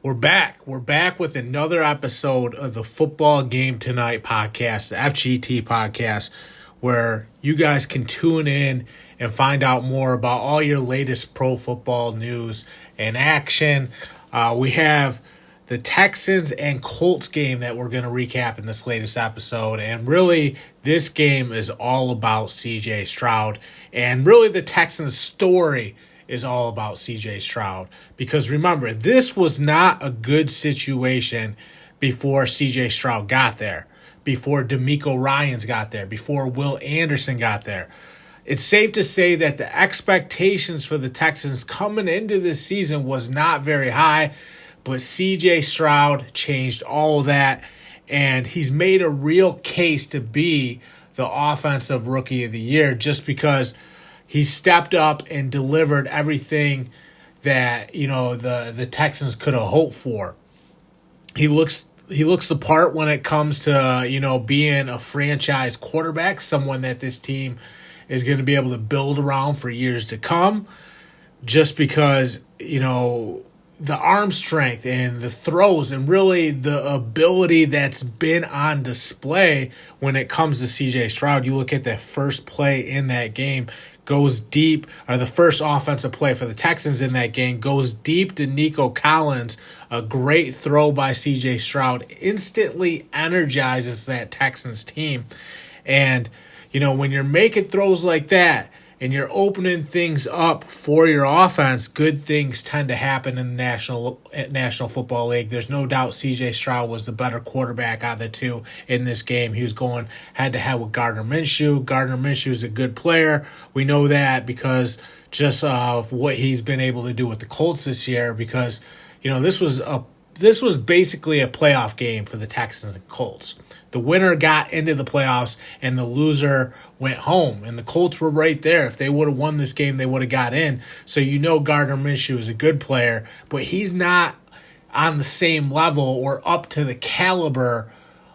We're back. We're back with another episode of the Football Game Tonight podcast, the FGT podcast, where you guys can tune in and find out more about all your latest pro football news and action. We have the Texans and Colts game that we're going to recap in this latest episode. And really, this game is all about CJ Stroud. And really, the Texans story is all about CJ Stroud. Because remember, this was not a good situation before CJ Stroud got there, before D'Amico Ryans got there, before Will Anderson got there. It's safe to say that the expectations for the Texans coming into this season was not very high, but CJ Stroud changed all of that, and he's made a real case to be the offensive rookie of the year just because he stepped up and delivered everything that, the Texans could have hoped for. He looks the part when it comes to, being a franchise quarterback, someone that this team is going to be able to build around for years to come, just because, the arm strength and the throws and really the ability that's been on display when it comes to CJ Stroud. You look at that first play in that game, goes deep, or the first offensive play for the Texans in that game, goes deep to Nico Collins. A great throw by CJ Stroud instantly energizes that Texans team. And, when you're making throws like that, and you're opening things up for your offense, good things tend to happen in the National Football League. There's no doubt CJ Stroud was the better quarterback out of the two in this game. He was going head-to-head with Gardner Minshew. Gardner Minshew is a good player. We know that because just of what he's been able to do with the Colts this year, because, this was basically a playoff game for the Texans and Colts. The winner got into the playoffs, and the loser went home. And the Colts were right there. If they would have won this game, they would have got in. So Gardner Minshew is a good player, but he's not on the same level or up to the caliber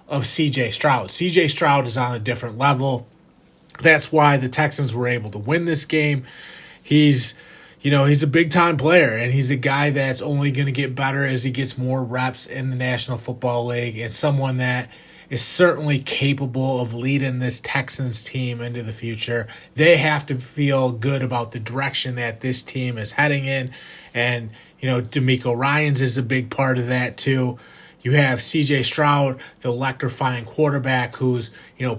of C.J. Stroud. C.J. Stroud is on a different level. That's why the Texans were able to win this game. He's a big-time player, and he's a guy that's only going to get better as he gets more reps in the National Football League, and someone that is certainly capable of leading this Texans team into the future. They have to feel good about the direction that this team is heading in, and, D'Amico Ryans is a big part of that too. You have C.J. Stroud, the electrifying quarterback who's,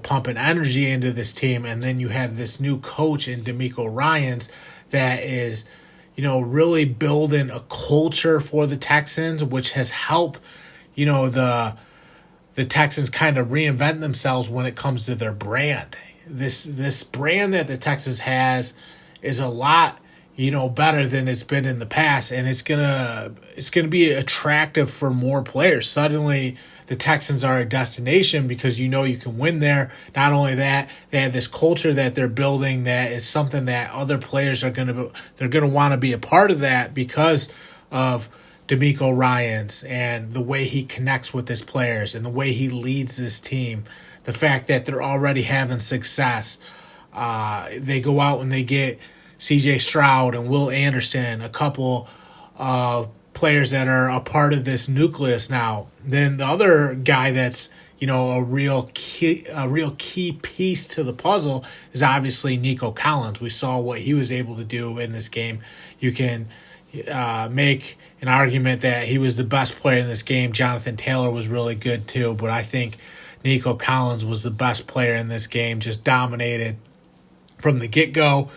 pumping energy into this team, and then you have this new coach in D'Amico Ryans that is, really building a culture for the Texans, which has helped, the Texans kind of reinvent themselves when it comes to their brand. This brand that the Texans has is a lot, better than it's been in the past, and it's gonna be attractive for more players. Suddenly, the Texans are a destination because you can win there. Not only that, they have this culture that they're building that is something that other players are gonna want to be a part of that because of D'Amico Ryans and the way he connects with his players and the way he leads this team. The fact that they're already having success. They go out and they get CJ Stroud and Will Anderson, a couple of players that are a part of this nucleus now. Then the other guy that's a real key piece to the puzzle is obviously Nico Collins. We saw what he was able to do in this game. You can make an argument that he was the best player in this game. Jonathan Taylor was really good too, but I think Nico Collins was the best player in this game, just dominated from the get-go.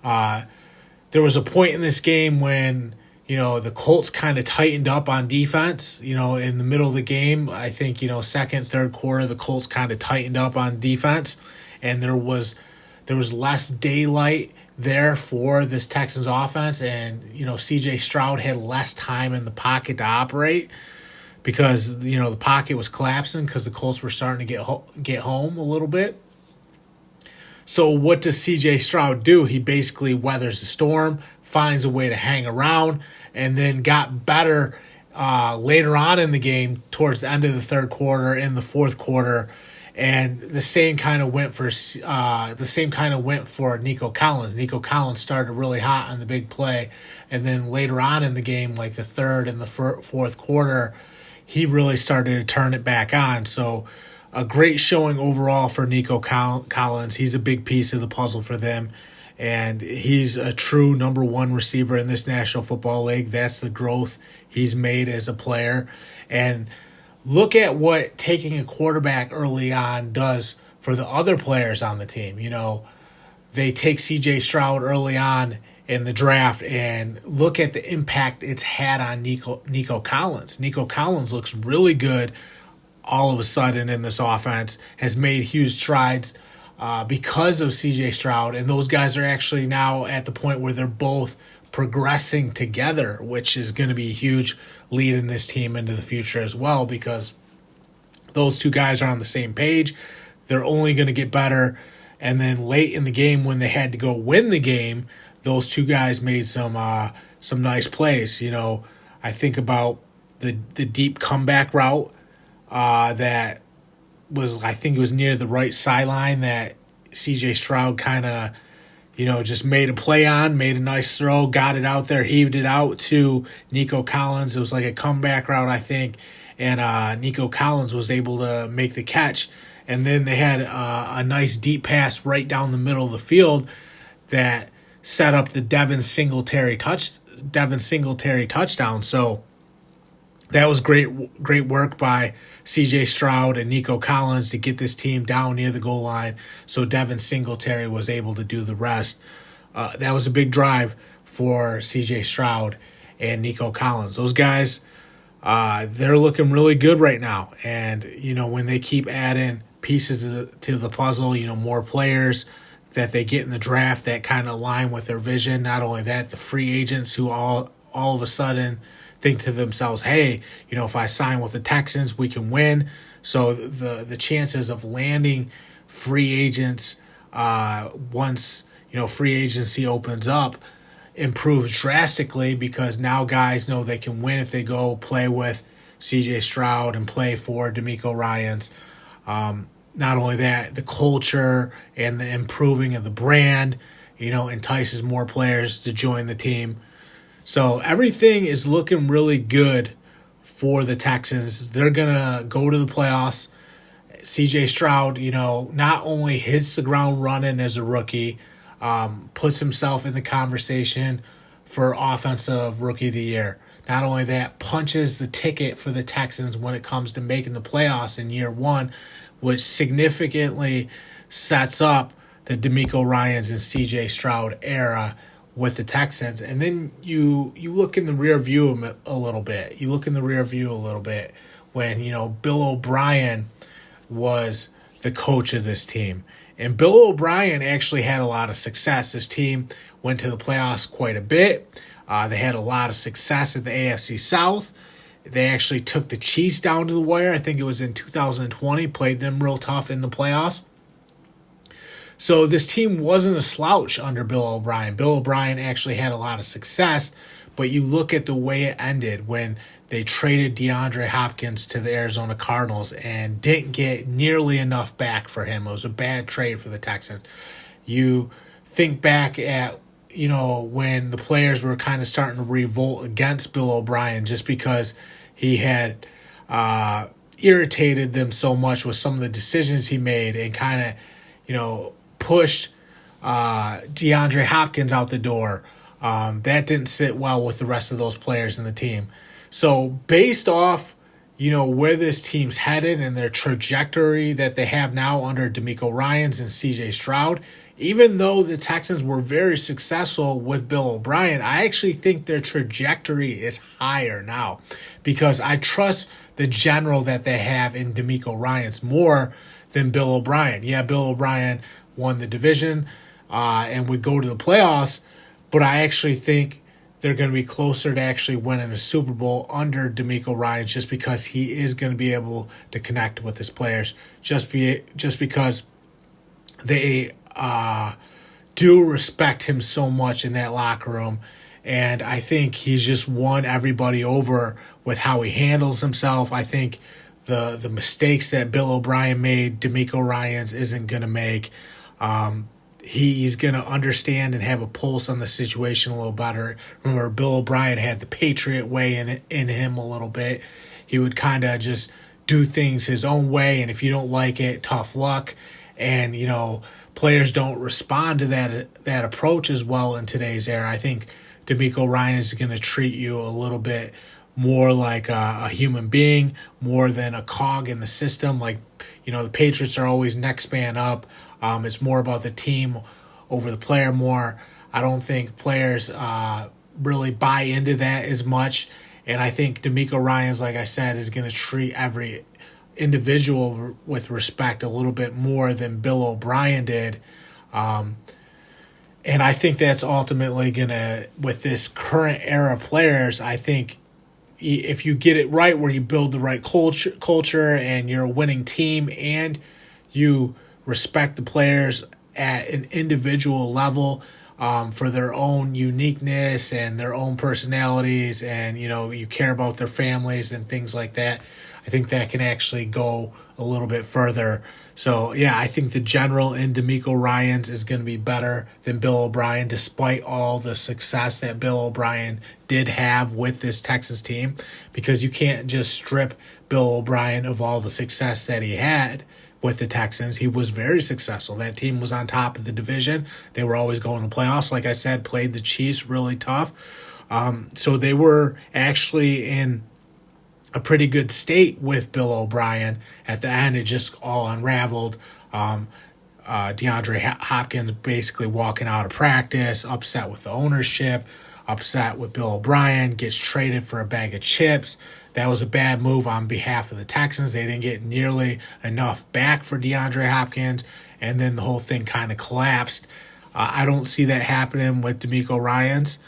There was a point in this game when, the Colts kind of tightened up on defense, in the middle of the game. I think, second, third quarter, the Colts kind of tightened up on defense, and there was less daylight there for this Texans offense, and CJ Stroud had less time in the pocket to operate because the pocket was collapsing because the Colts were starting to get home a little bit. So what does CJ Stroud do? He basically weathers the storm, finds a way to hang around, and then got better later on in the game towards the end of the third quarter, in the fourth quarter, And the same kind of went for Nico Collins. Nico Collins started really hot on the big play, and then later on in the game, like the third and the fourth quarter, he really started to turn it back on. So a great showing overall for Nico Collins. He's a big piece of the puzzle for them, and he's a true number one receiver in this National Football League. That's the growth he's made as a player. And look at what taking a quarterback early on does for the other players on the team. You know, they take C.J. Stroud early on in the draft, and look at the impact it's had on Nico Collins. Nico Collins looks really good all of a sudden in this offense, has made huge strides because of C.J. Stroud, and those guys are actually now at the point where they're both progressing together, which is going to be a huge lead in this team into the future as well, because those two guys are on the same page. They're only going to get better. And then late in the game, when they had to go win the game, those two guys made some nice plays. You know, I think about the deep comeback route that was, I think it was near the right sideline that C.J. Stroud kind of, just made a play on, made a nice throw, got it out there, heaved it out to Nico Collins. It was like a comeback route, I think, and Nico Collins was able to make the catch. And then they had a nice deep pass right down the middle of the field that set up the Devin Singletary touchdown. So that was great work by C.J. Stroud and Nico Collins to get this team down near the goal line, so Devin Singletary was able to do the rest. That was a big drive for C.J. Stroud and Nico Collins. Those guys, they're looking really good right now. And, when they keep adding pieces to the puzzle, more players that they get in the draft that kind of align with their vision. Not only that, the free agents who all of a sudden think to themselves, hey, if I sign with the Texans, we can win. So the chances of landing free agents once, free agency opens up improves drastically, because now guys know they can win if they go play with C.J. Stroud and play for DeMeco Ryans. Not only that, the culture and the improving of the brand, entices more players to join the team. So everything is looking really good for the Texans. They're going to go to the playoffs. C.J. Stroud, not only hits the ground running as a rookie, puts himself in the conversation for Offensive Rookie of the Year. Not only that, punches the ticket for the Texans when it comes to making the playoffs in year one, which significantly sets up the DeMeco Ryans and C.J. Stroud era with the Texans. And then you look in the rear view a little bit. When, Bill O'Brien was the coach of this team. And Bill O'Brien actually had a lot of success. This team went to the playoffs quite a bit. They had a lot of success in the AFC South. They actually took the Chiefs down to the wire. I think it was in 2020, played them real tough in the playoffs. So this team wasn't a slouch under Bill O'Brien. Bill O'Brien actually had a lot of success, but you look at the way it ended when they traded DeAndre Hopkins to the Arizona Cardinals and didn't get nearly enough back for him. It was a bad trade for the Texans. You think back at, when the players were kind of starting to revolt against Bill O'Brien just because he had irritated them so much with some of the decisions he made and kind of, pushed DeAndre Hopkins out the door. That didn't sit well with the rest of those players in the team. So based off, where this team's headed and their trajectory that they have now under DeMeco Ryans and C.J. Stroud, even though the Texans were very successful with Bill O'Brien, I actually think their trajectory is higher now, because I trust the general that they have in DeMeco Ryans more than Bill O'Brien. Yeah, Bill O'Brien won the division and would go to the playoffs, but I actually think they're going to be closer to actually winning a Super Bowl under DeMeco Ryans, just because he is going to be able to connect with his players, just because they do respect him so much in that locker room. And I think he's just won everybody over with how he handles himself. I think the mistakes that Bill O'Brien made, DeMeco Ryans isn't going to make. He's going to understand and have a pulse on the situation a little better. Remember, Bill O'Brien had the Patriot way in him a little bit. He would kind of just do things his own way, and if you don't like it, tough luck. And, players don't respond to that approach as well in today's era. I think DeMeco Ryans is going to treat you a little bit more like a human being, more than a cog in the system. Like, the Patriots are always next man up. It's more about the team over the player more. I don't think players really buy into that as much. And I think DeMeco Ryans, like I said, is going to treat every individual with respect a little bit more than Bill O'Brien did. And I think that's ultimately going to, with this current era players, I think if you get it right, where you build the right culture and you're a winning team and you respect the players at an individual level for their own uniqueness and their own personalities, and you care about their families and things like that, I think that can actually go a little bit further. So, yeah, I think the general in DeMeco Ryans is going to be better than Bill O'Brien, despite all the success that Bill O'Brien did have with this Texas team, because you can't just strip Bill O'Brien of all the success that he had with the Texans. He was very successful. That team was on top of the division. They were always going to playoffs. Like I said, played the Chiefs really tough. So they were actually in a pretty good state with Bill O'Brien. At the end, it just all unraveled. DeAndre Hopkins basically walking out of practice, upset with the ownership, upset with Bill O'Brien, gets traded for a bag of chips. That was a bad move on behalf of the Texans. They didn't get nearly enough back for DeAndre Hopkins, and then the whole thing kind of collapsed. I don't see that happening with DeMeco Ryans.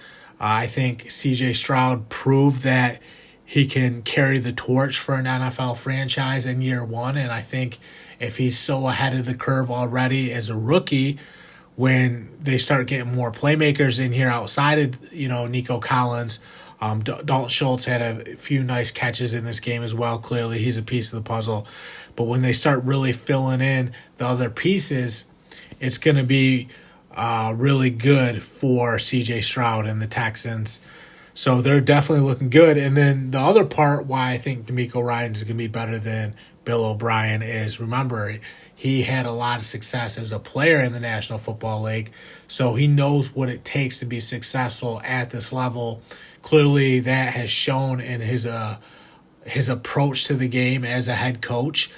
I think C.J. Stroud proved that he can carry the torch for an NFL franchise in year one, and I think if he's so ahead of the curve already as a rookie, when they start getting more playmakers in here outside of Nico Collins, Dalton Schultz had a few nice catches in this game as well. Clearly, he's a piece of the puzzle. But when they start really filling in the other pieces, it's going to be really good for C.J. Stroud and the Texans. So they're definitely looking good. And then the other part why I think DeMeco Ryans is going to be better than Bill O'Brien is, remember, he had a lot of success as a player in the National Football League, so he knows what it takes to be successful at this level. Clearly, that has shown in his approach to the game as a head coach.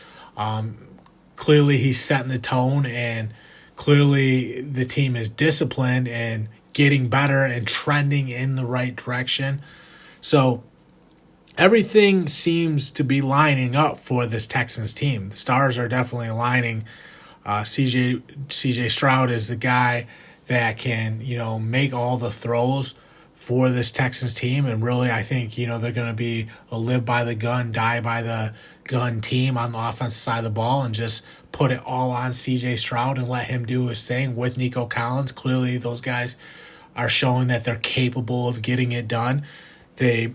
Clearly, he's setting the tone, and clearly the team is disciplined and getting better and trending in the right direction. So everything seems to be lining up for this Texans team. The stars are definitely aligning. CJ Stroud is the guy that can, make all the throws for this Texans team. And really, I think, they're going to be a live by the gun, die by the gun team on the offensive side of the ball, and just put it all on CJ Stroud and let him do his thing with Nico Collins. Clearly, those guys are showing that they're capable of getting it done. They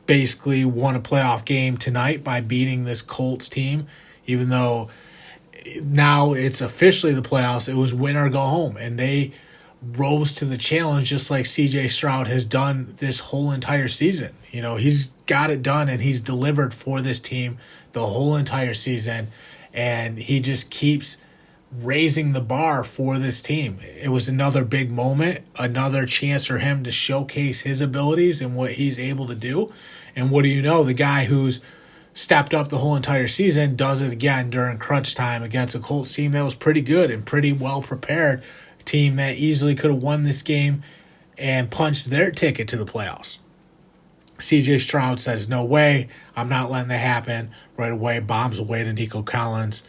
basically won a playoff game tonight by beating this Colts team, even though now it's officially the playoffs. It was win or go home, and they rose to the challenge just like C.J. Stroud has done this whole entire season. He's got it done, and he's delivered for this team the whole entire season, and he just keeps raising the bar for this team. It was another big moment, another chance for him to showcase his abilities and what he's able to do. And what do you know? The guy who's stepped up the whole entire season does it again during crunch time against a Colts team that was pretty good and pretty well prepared, a team that easily could have won this game and punched their ticket to the playoffs. C.J. Stroud says, no way, I'm not letting that happen. Right away, bombs away to Nico Collins.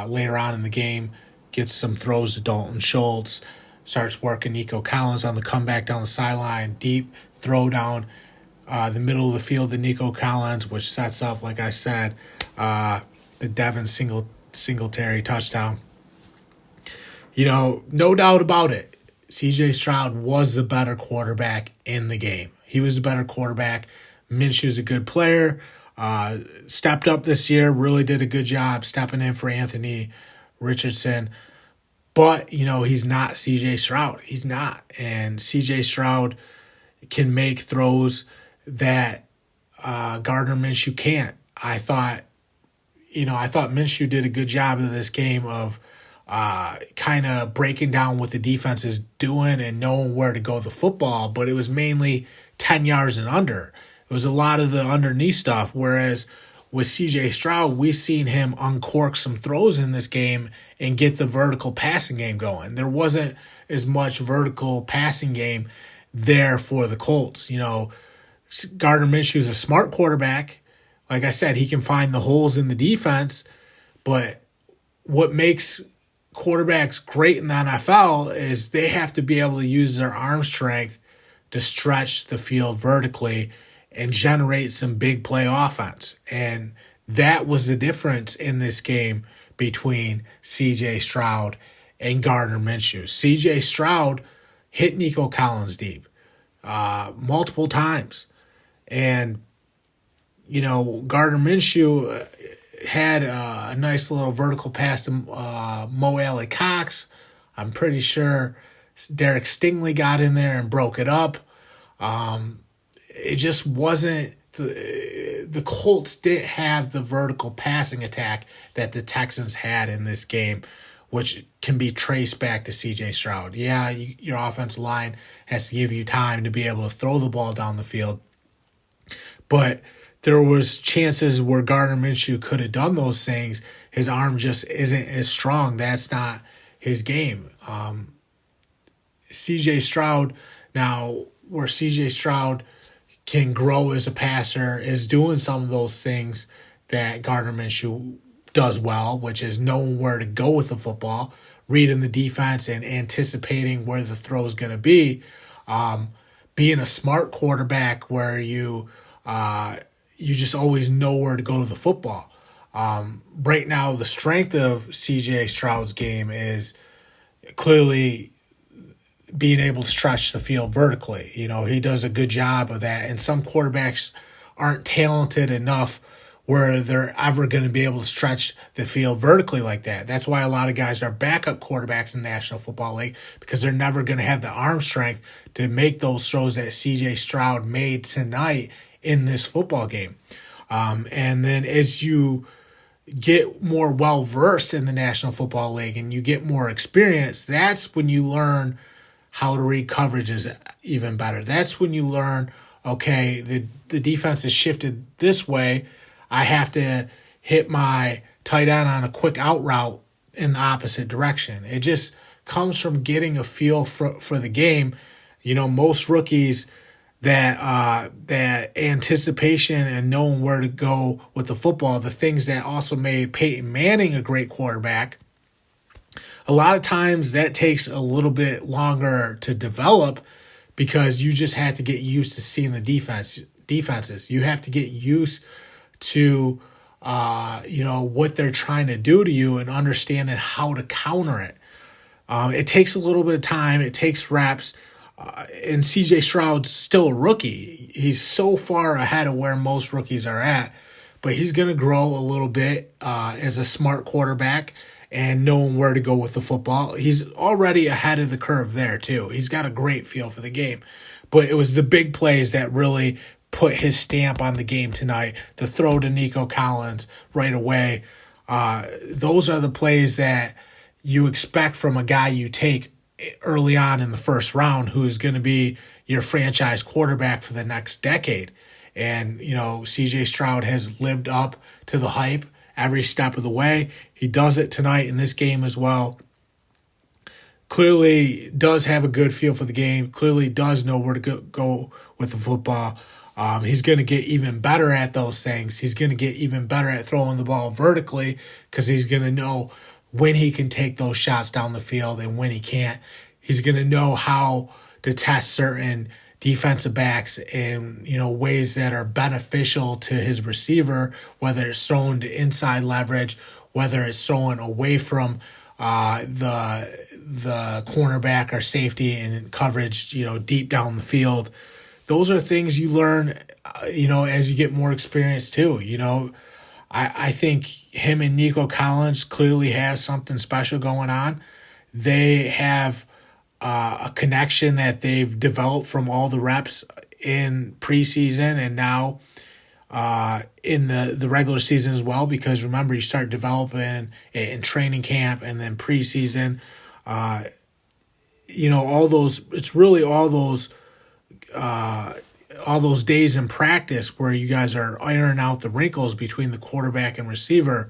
Later on in the game, gets some throws to Dalton Schultz, starts working Nico Collins on the comeback down the sideline, deep throw down the middle of the field to Nico Collins, which sets up, like I said, the Devin Singletary touchdown. No doubt about it, C.J. Stroud was the better quarterback in the game. He was the better quarterback. Minshew's a good player. Stepped up this year, really did a good job stepping in for Anthony Richardson. But, he's not C.J. Stroud. He's not. And C.J. Stroud can make throws that Gardner Minshew can't. I thought Minshew did a good job of this game of kind of breaking down what the defense is doing and knowing where to go with the football, but it was mainly 10 yards and under. It was a lot of the underneath stuff, whereas with C.J. Stroud, we've seen him uncork some throws in this game and get the vertical passing game going. There wasn't as much vertical passing game there for the Colts. Gardner Minshew is a smart quarterback. Like I said, he can find the holes in the defense, but what makes quarterbacks great in the NFL is they have to be able to use their arm strength to stretch the field vertically and generate some big play offense. And that was the difference in this game between C.J. Stroud and Gardner Minshew. C.J. Stroud hit Nico Collins deep multiple times. And, Gardner Minshew had a nice little vertical pass to Mo Alley Cox. I'm pretty sure Derek Stingley got in there and broke it up. It just wasn't the Colts didn't have the vertical passing attack that the Texans had in this game, which can be traced back to C.J. Stroud. Yeah, your offensive line has to give you time to be able to throw the ball down the field, but there was chances where Gardner Minshew could have done those things. His arm just isn't as strong. That's not his game. C.J. Stroud, now where C.J. Stroud can grow as a passer, is doing some of those things that Gardner Minshew does well, which is knowing where to go with the football, reading the defense and anticipating where the throw is going to be. Being a smart quarterback where you just always know where to go with the football. Right now, the strength of C.J. Stroud's game is clearly being able to stretch the field vertically. He does a good job of that, and some quarterbacks aren't talented enough where they're ever going to be able to stretch the field vertically like that. That's why a lot of guys are backup quarterbacks in the National Football League, because they're never going to have the arm strength to make those throws that C.J. Stroud made tonight in this football game. And then as you get more well-versed in the National Football League and you get more experience, that's when you learn how to read coverages even better. That's when you learn, okay, the defense is shifted this way. I have to hit my tight end on a quick out route in the opposite direction. It just comes from getting a feel for the game. Most rookies, that anticipation and knowing where to go with the football, the things that also made Peyton Manning a great quarterback, a lot of times that takes a little bit longer to develop because you just have to get used to seeing the defenses. You have to get used to what they're trying to do to you and understanding how to counter it. It takes a little bit of time. It takes reps. And C.J. Stroud's still a rookie. He's so far ahead of where most rookies are at, but he's going to grow a little bit as a smart quarterback and knowing where to go with the football. He's already ahead of the curve there too. He's got a great feel for the game, but it was the big plays that really put his stamp on the game tonight. The throw to Nico Collins right away. Those are the plays that you expect from a guy you take early on in the first round who's going to be your franchise quarterback for the next decade. And, C.J. Stroud has lived up to the hype every step of the way. He does it tonight in this game as well. Clearly does have a good feel for the game. Clearly does know where to go with the football. He's going to get even better at those things. He's going to get even better at throwing the ball vertically because he's going to know when he can take those shots down the field and when he can't. He's going to know how to test certain defensive backs in ways that are beneficial to his receiver, whether it's throwing to inside leverage, whether it's throwing away from the cornerback or safety and coverage, deep down the field. those are things you learn, as you get more experience too. I think him and Nico Collins clearly have something special going on. They have a connection that they've developed from all the reps in preseason and now in the regular season as well, because remember, you start developing in training camp and then preseason. All those, it's really all those days in practice where you guys are ironing out the wrinkles between the quarterback and receiver.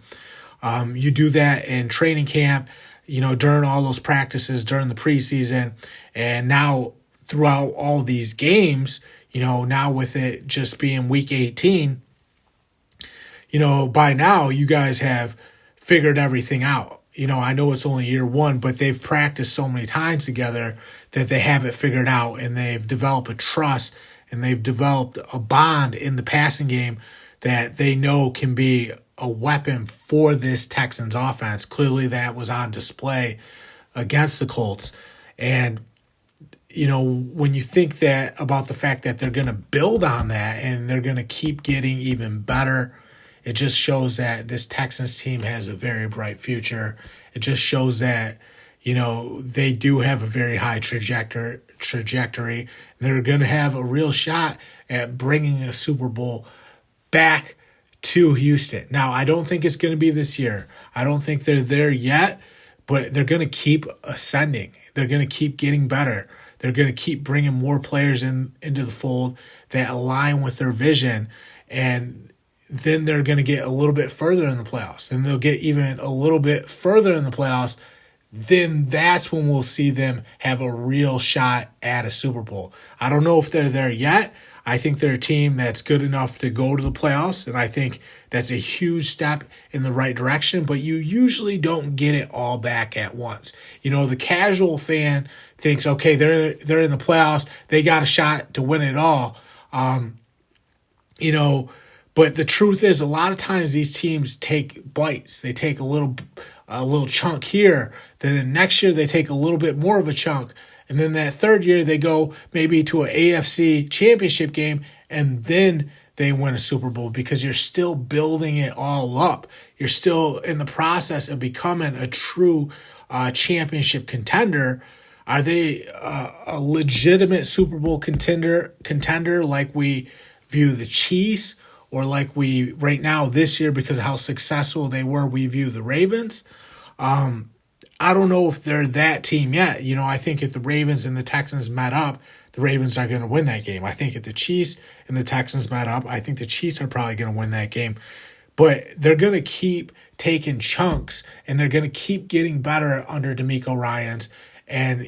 You do that in training camp, during all those practices during the preseason, and now throughout all these games, now with it just being week 18, by now you guys have figured everything out. I know it's only year one, but they've practiced so many times together that they have it figured out, and they've developed a trust and they've developed a bond in the passing game that they know can be a weapon for this Texans offense. Clearly that was on display against the Colts. And, when you think that about the fact that they're going to build on that and they're going to keep getting even better, it just shows that this Texans team has a very bright future. It just shows that, they do have a very high trajectory. They're going to have a real shot at bringing a Super Bowl back to Houston. Now, I don't think it's going to be this year. I don't think they're there yet, but they're going to keep ascending. They're going to keep getting better. They're going to keep bringing more players into the fold that align with their vision, and then they're going to get a little bit further in the playoffs. And they'll get even a little bit further in the playoffs. Then that's when we'll see them have a real shot at a Super Bowl. I don't know if they're there yet. I think they're a team that's good enough to go to the playoffs, and I think that's a huge step in the right direction, but you usually don't get it all back at once. The casual fan thinks, okay, they're in the playoffs, they got a shot to win it all. But the truth is, a lot of times these teams take bites. They take a little chunk here. Then the next year they take a little bit more of a chunk. And then that third year they go maybe to an AFC championship game, and then they win a Super Bowl, because you're still building it all up. You're still in the process of becoming a true championship contender. Are they a legitimate Super Bowl contender like we view the Chiefs, or like we right now this year, because of how successful they were, we view the Ravens? I don't know if they're that team yet. I think if the Ravens and the Texans met up, the Ravens are going to win that game. I think if the Chiefs and the Texans met up, I think the Chiefs are probably going to win that game. But they're going to keep taking chunks, and they're going to keep getting better under DeMeco Ryans. And,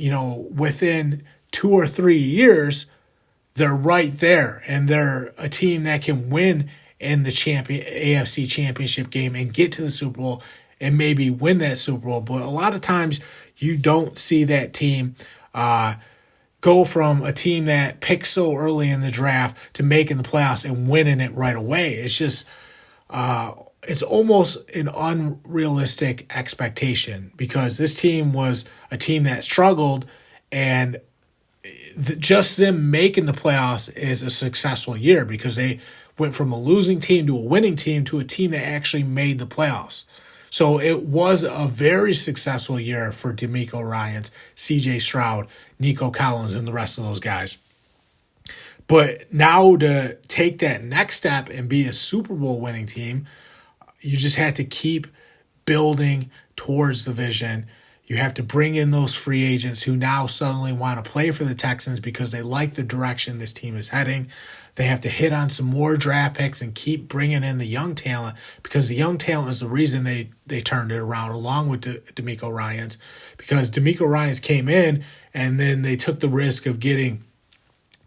within 2 or 3 years, they're right there, and they're a team that can win in the AFC championship game and get to the Super Bowl and maybe win that Super Bowl. But a lot of times you don't see that team go from a team that picked so early in the draft to making the playoffs and winning it right away. It's just it's almost an unrealistic expectation, because this team was a team that struggled, and just them making the playoffs is a successful year, because they went from a losing team to a winning team to a team that actually made the playoffs. So it was a very successful year for DeMeco Ryans, CJ Stroud, Nico Collins, and the rest of those guys. But now to take that next step and be a Super Bowl winning team, you just had to keep building towards the vision. You have to bring in those free agents who now suddenly want to play for the Texans because they like the direction this team is heading. They have to hit on some more draft picks and keep bringing in the young talent, because the young talent is the reason they turned it around, along with DeMeco Ryans, because DeMeco Ryans came in and then they took the risk of getting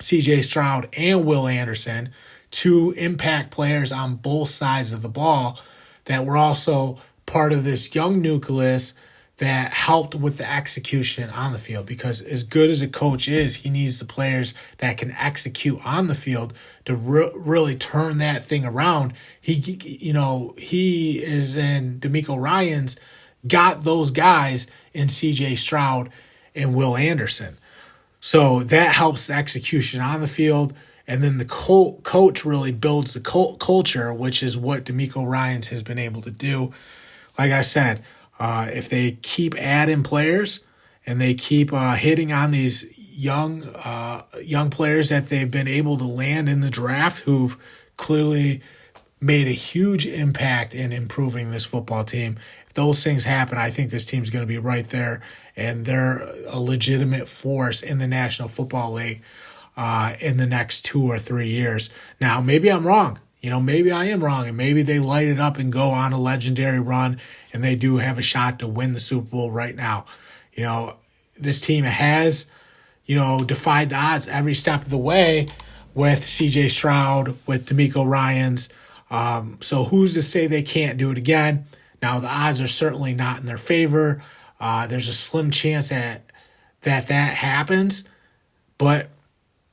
CJ Stroud and Will Anderson, two impact players on both sides of the ball that were also part of this young nucleus that helped with the execution on the field. Because as good as a coach is, he needs the players that can execute on the field to really turn that thing around. He is in DeMeco Ryans, got those guys in CJ Stroud and Will Anderson. So that helps the execution on the field. And then the coach really builds the culture, which is what DeMeco Ryans has been able to do. Like I said, if they keep adding players and they keep hitting on these young players that they've been able to land in the draft, who've clearly made a huge impact in improving this football team. If those things happen, I think this team's going to be right there, and they're a legitimate force in the National Football League in the next 2 or 3 years. Now, maybe I'm wrong. Maybe I am wrong, and maybe they light it up and go on a legendary run, and they do have a shot to win the Super Bowl right now. This team has, defied the odds every step of the way with C.J. Stroud, with DeMeco Ryans. So who's to say they can't do it again? Now, the odds are certainly not in their favor. There's a slim chance that happens, but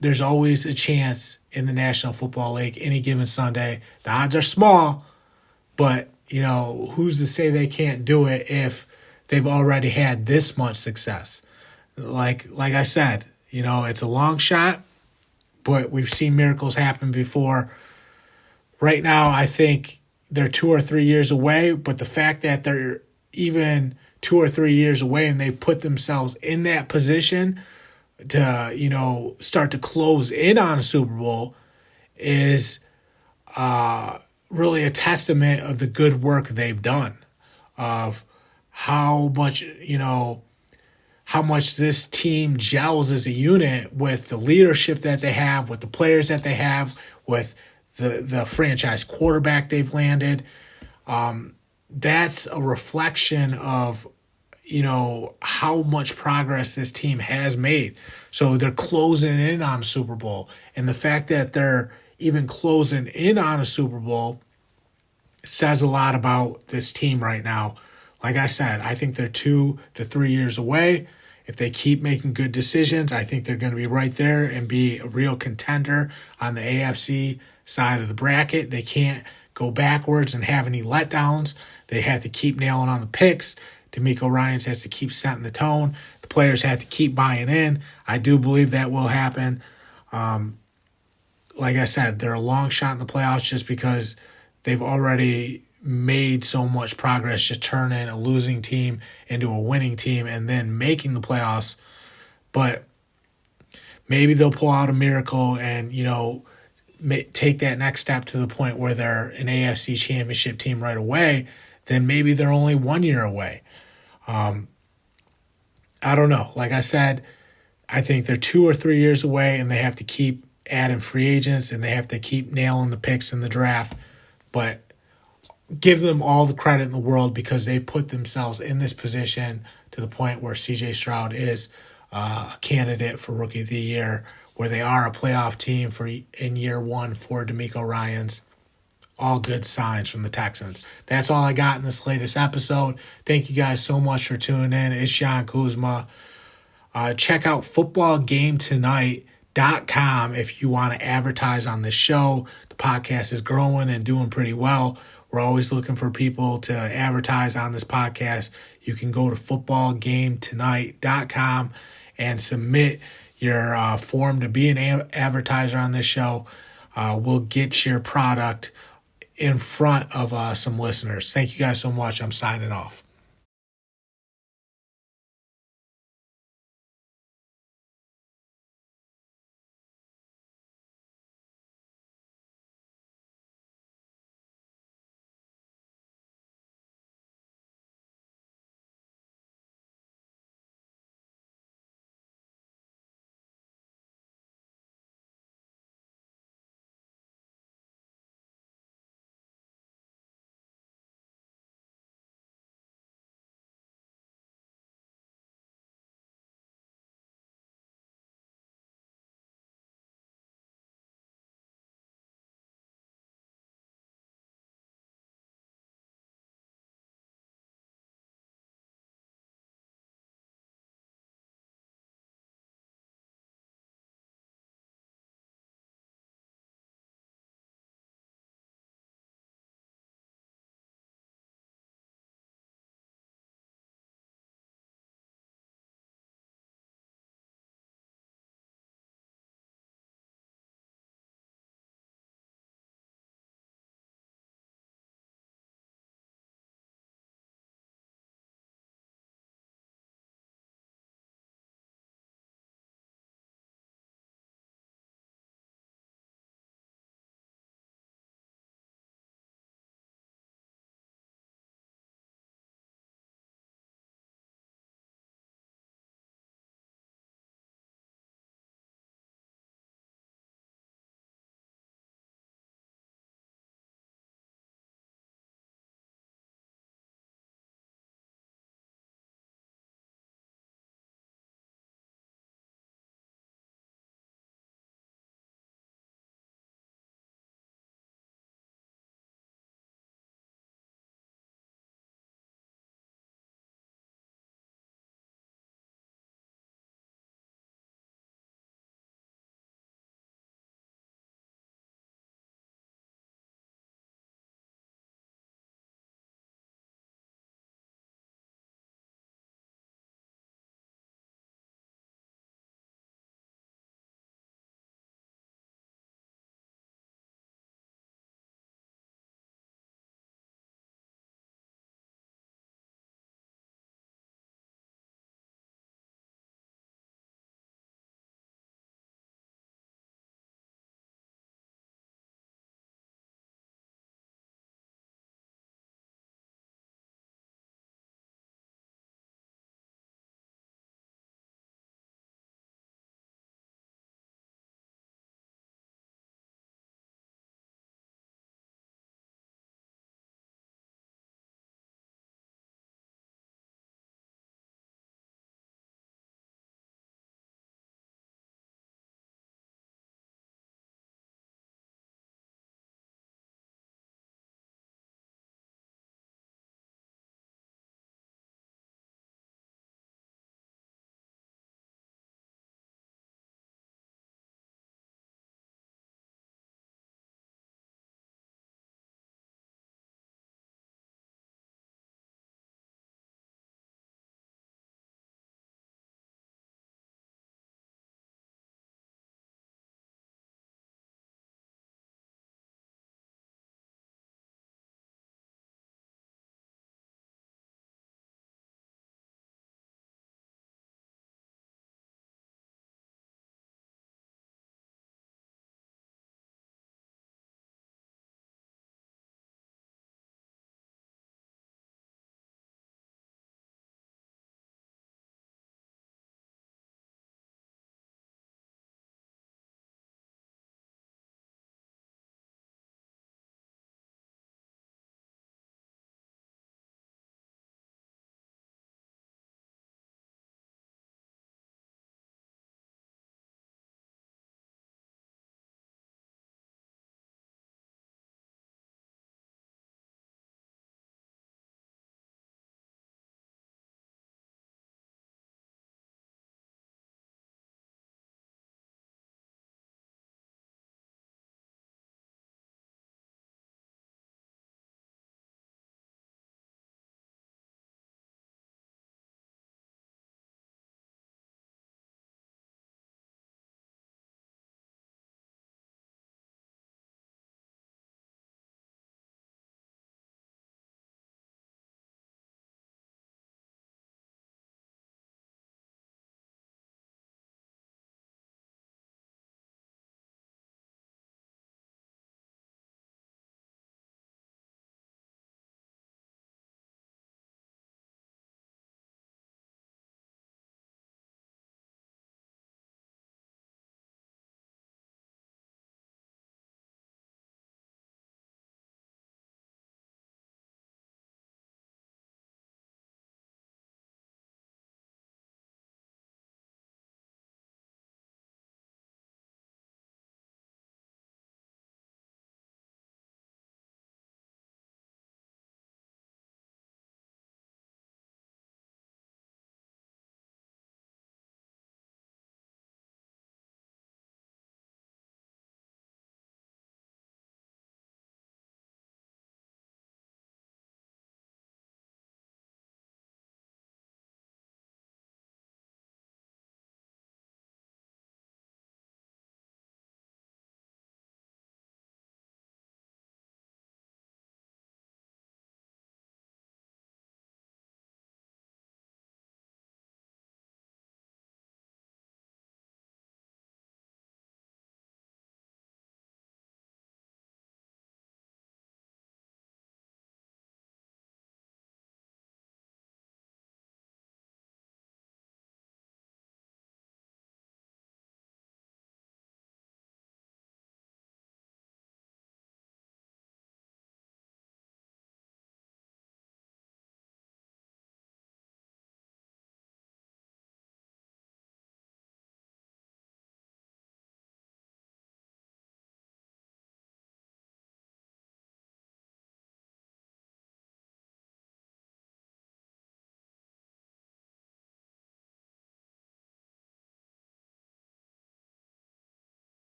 there's always a chance in the National Football League any given Sunday. The odds are small, but, who's to say they can't do it if they've already had this much success? Like I said, it's a long shot, but we've seen miracles happen before. Right now, I think they're 2 or 3 years away, but the fact that they're even 2 or 3 years away and they put themselves in that position to, start to close in on a Super Bowl is really a testament of the good work they've done, of how much this team gels as a unit with the leadership that they have, with the players that they have, with the franchise quarterback they've landed. That's a reflection of, how much progress this team has made. So they're closing in on a Super Bowl. And the fact that they're even closing in on a Super Bowl says a lot about this team right now. Like I said, I think they're 2 to 3 years away. If they keep making good decisions, I think they're going to be right there and be a real contender on the AFC side of the bracket. They can't go backwards and have any letdowns. They have to keep nailing on the picks. DeMeco Ryans has to keep setting the tone. The players have to keep buying in. I do believe that will happen. Like I said, they're a long shot in the playoffs just because they've already made so much progress to turn in a losing team into a winning team and then making the playoffs. But maybe they'll pull out a miracle and, take that next step to the point where they're an AFC championship team right away. Then maybe they're only 1 year away. I don't know. Like I said, I think they're 2 or 3 years away, and they have to keep adding free agents, and they have to keep nailing the picks in the draft. But give them all the credit in the world because they put themselves in this position to the point where C.J. Stroud is a candidate for Rookie of the Year, where they are a playoff team in year one for DeMeco Ryans. All good signs from the Texans. That's all I got in this latest episode. Thank you guys so much for tuning in. It's John Kuzma. Check out footballgametonight.com if you want to advertise on this show. The podcast is growing and doing pretty well. We're always looking for people to advertise on this podcast. You can go to footballgametonight.com and submit your form to be an advertiser on this show. We'll get your product in front of some listeners. Thank you guys so much. I'm signing off.